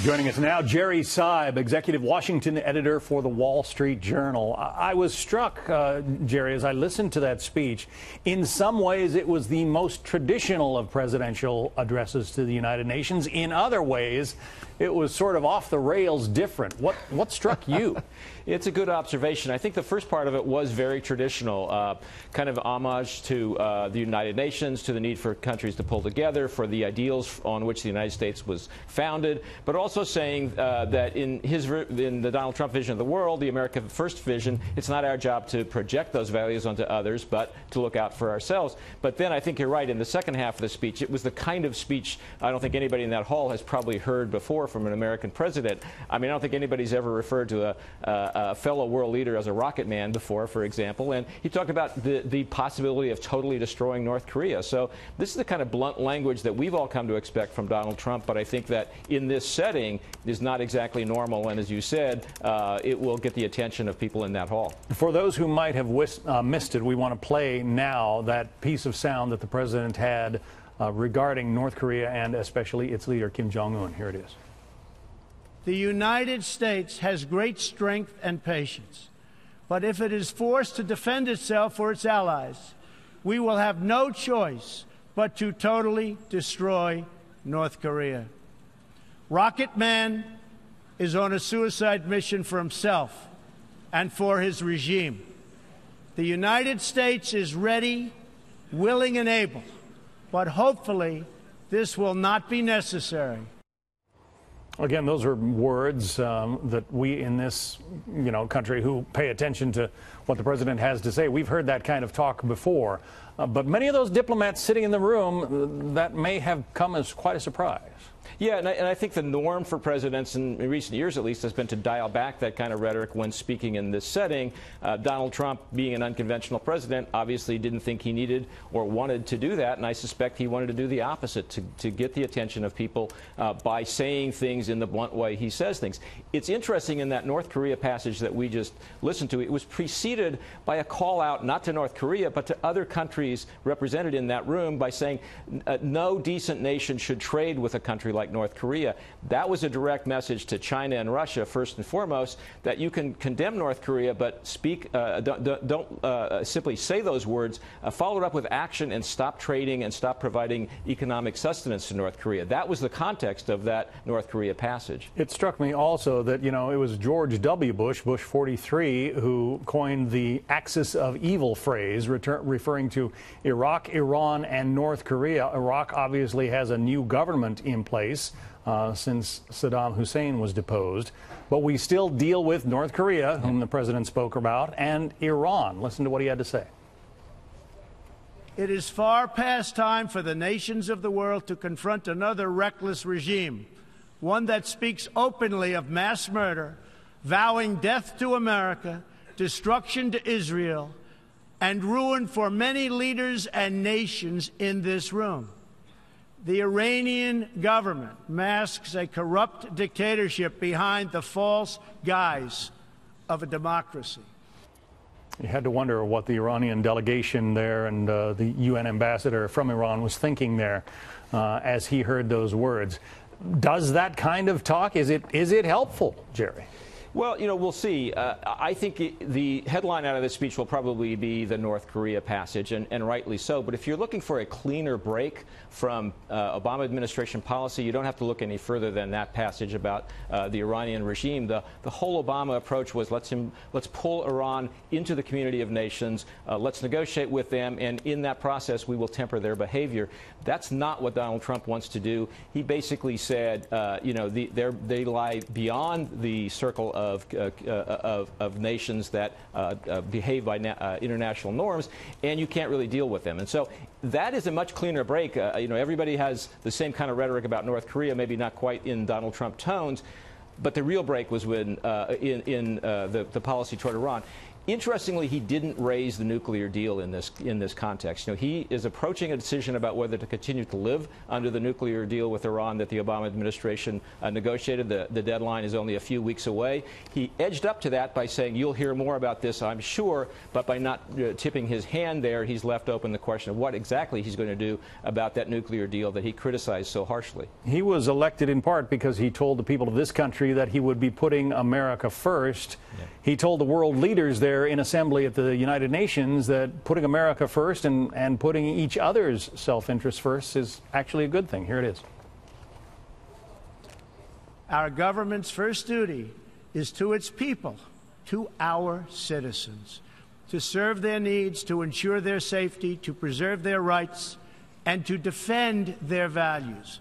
Joining us now, Jerry Seib, executive Washington editor for the Wall Street Journal. I was struck, Jerry, as I listened to that speech. In some ways, it was the most traditional of presidential addresses to the United Nations. In other ways, it was sort of off the rails different. What struck you? It's a good observation. I think the first part of it was very traditional, kind of homage to the United Nations, to the need for countries to pull together, for the ideals on which the United States was founded, but also saying that in the Donald Trump vision of the world, the America First vision, it's not our job to project those values onto others, but to look out for ourselves. But then I think you're right, in the second half of the speech, it was the kind of speech I don't think anybody in that hall has probably heard before from an American president. I mean, I don't think anybody's ever referred to a fellow world leader as a rocket man before, for example, and he talked about the possibility of totally destroying North Korea. So this is the kind of blunt language that we've all come to expect from Donald Trump, but I think that in this setting is not exactly normal, and as you said, it will get the attention of people in that hall. For those who might have missed it, we want to play now that piece of sound that the president had regarding North Korea and especially its leader, Kim Jong-un. Here it is. The United States has great strength and patience, but if it is forced to defend itself or its allies, we will have no choice but to totally destroy North Korea. Rocket Man is on a suicide mission for himself and for his regime. The United States is ready, willing, and able, but hopefully this will not be necessary. Again, those are words that we in this, country who pay attention to what the president has to say. We've heard that kind of talk before. But many of those diplomats sitting in the room, that may have come as quite a surprise. Yeah, and I think the norm for presidents in recent years, at least, has been to dial back that kind of rhetoric when speaking in this setting. Donald Trump, being an unconventional president, obviously didn't think he needed or wanted to do that, and I suspect he wanted to do the opposite, to get the attention of people by saying things in the blunt way he says things. It's interesting in that North Korea passage that we just listened to, it was preceded by a call out not to North Korea, but to other countries represented in that room by saying no decent nation should trade with a country like North Korea. That was a direct message to China and Russia, first and foremost, that you can condemn North Korea, but don't simply say those words. Follow it up with action and stop trading and stop providing economic sustenance to North Korea. That was the context of that North Korea passage. It struck me also that, it was George W. Bush, Bush 43, who coined the axis of evil phrase, referring to Iraq, Iran, and North Korea. Iraq obviously has a new government in place since Saddam Hussein was deposed. But we still deal with North Korea, whom the president spoke about, and Iran. Listen to what he had to say. It is far past time for the nations of the world to confront another reckless regime, one that speaks openly of mass murder, vowing death to America, destruction to Israel, and ruin for many leaders and nations in this room. The Iranian government masks a corrupt dictatorship behind the false guise of a democracy. You had to wonder what the Iranian delegation there and the UN ambassador from Iran was thinking there as he heard those words. Does that kind of talk, is it helpful, Jerry? Well, we'll see. I think the headline out of this speech will probably be the North Korea passage, and rightly so. But if you're looking for a cleaner break from Obama administration policy, you don't have to look any further than that passage about the Iranian regime. The whole Obama approach was let's pull Iran into the community of nations, let's negotiate with them, and in that process we will temper their behavior. That's not what Donald Trump wants to do. He basically said, they lie beyond the circle of nations that behave by international norms, and you can't really deal with them. And so that is a much cleaner break. Everybody has the same kind of rhetoric about North Korea, maybe not quite in Donald Trump tones, but the real break was when in the policy toward Iran. Interestingly, he didn't raise the nuclear deal in this context. You know, he is approaching a decision about whether to continue to live under the nuclear deal with Iran that the Obama administration negotiated. The deadline is only a few weeks away. He edged up to that by saying, "You'll hear more about this, I'm sure," but by not tipping his hand there, he's left open the question of what exactly he's going to do about that nuclear deal that he criticized so harshly. He was elected in part because he told the people of this country that he would be putting America first. Yeah. He told the world leaders there in assembly at the United Nations that putting America first and putting each other's self-interest first is actually a good thing. Here it is. Our government's first duty is to its people, to our citizens, to serve their needs, to ensure their safety, to preserve their rights, and to defend their values.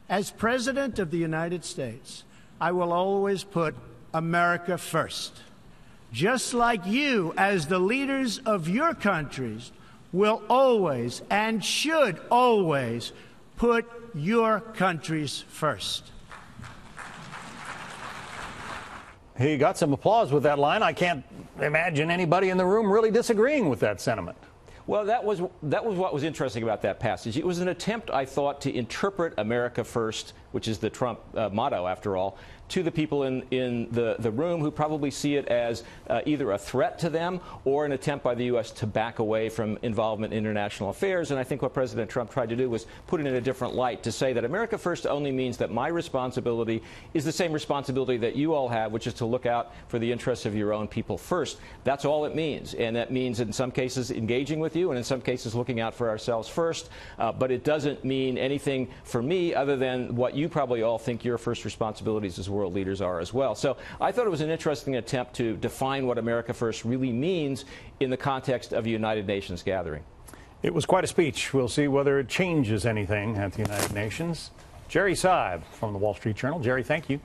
As President of the United States, I will always put America first. Just like you, as the leaders of your countries, will always and should always put your countries first. He got some applause with that line. I can't imagine anybody in the room really disagreeing with that sentiment. Well, that was what was interesting about that passage. It was an attempt, I thought, to interpret America first, which is the Trump motto, after all, to the people in the room who probably see it as either a threat to them or an attempt by the U.S. to back away from involvement in international affairs. And I think what President Trump tried to do was put it in a different light, to say that America first only means that my responsibility is the same responsibility that you all have, which is to look out for the interests of your own people first. That's all it means. And that means in some cases engaging with you and in some cases looking out for ourselves first. But it doesn't mean anything for me other than what you probably all think your first responsibilities as world leaders are as well. So I thought it was an interesting attempt to define what America first really means in the context of a United Nations gathering. It was quite a speech. We'll see whether it changes anything at the United Nations. Jerry Seib from the Wall Street Journal. Jerry, thank you.